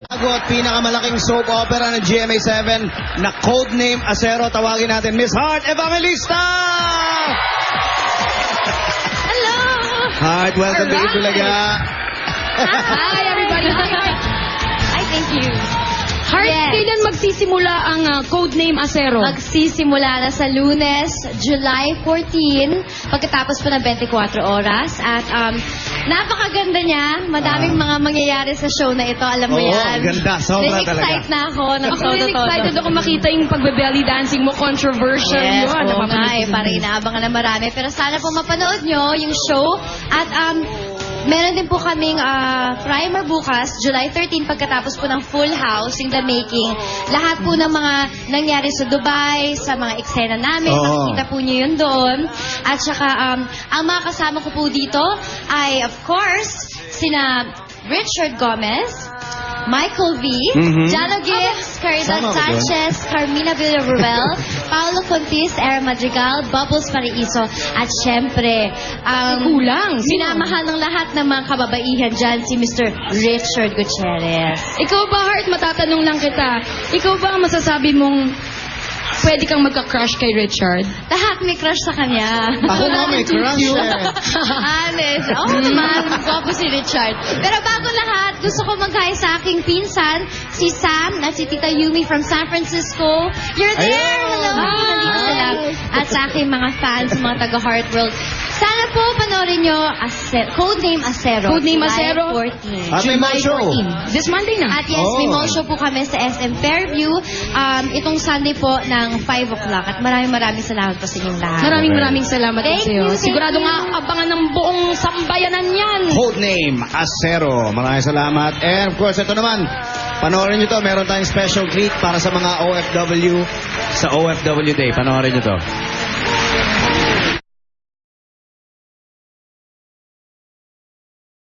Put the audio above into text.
Bago at pinakamalaking soap opera ng GMA7 na Codename Acero. Tawagin natin Miss Heart Evangelista! Hello! Heart, welcome to Itbulaga. Hi, everybody. Hi, thank you. Heart, Yes. kailan magsisimula ang Codename Acero? Magsisimula na sa Lunes, July 14, pagkatapos po ng 24 oras. At napakaganda niya. Madaming mga mangyayari sa show na ito. Alam mo Oo, yan. ganda. Sobra talaga. Na-excite na ako. Ako rin excited ako makita yung pagbe-belly dancing mo. Controversial Yes, yun. oo nga eh. Parang inaabangan na marami. Pero sana po mapanood nyo yung show. At meron din po kaming primer bukas, July 13, pagkatapos po ng Full House in the Making. Lahat po ng mga nangyari sa Dubai, sa mga eksena namin, makikita po nyo yun doon. At saka, ang mga kasama ko po dito ay, of course, sina Richard Gomez, Michael V, Jano Gibbs, Caridad Sama ko Sanchez, Carmina Villarruel, Paolo Contis, Era Madrigal, Bubbles Paraiso, at syempre, Kulang. Sino? minamahal ng lahat ng mga kababaihan dyan, si Mr. Richard Gutierrez. Ikaw ba, Heart, matatanong lang kita. Ikaw ba ang masasabi mong pwede kang magka-crush kay Richard? Lahat may crush sa kanya. Ako nga may crush eh. Honest. Oo naman, gwapo si Richard. Pero bago lahat, gusto ko mag-hi sa aking pinsan, si Sam at si Tita Yumi from San Francisco. You're there! Ayun! Hello! Nandito sila. At sa aking mga fans, mga taga-Heart World. Sana po panoorin nyo Codename Acero. Codename July Acero. 14. At may July mall show. 14. This Monday na. At yes, may mall show po kami sa SM Fairview. Itong Sunday po ng 5 o'clock. At maraming salamat po sa inyong lahat. Maraming salamat Thank sa iyo. you, thank Sigurado you. nga abangan ng buong sambayanan yan. Codename Acero. Maraming salamat. And of course, ito naman, panoorin nyo to. Meron tayong special treat para sa mga OFW sa OFW Day. Panoorin nyo to.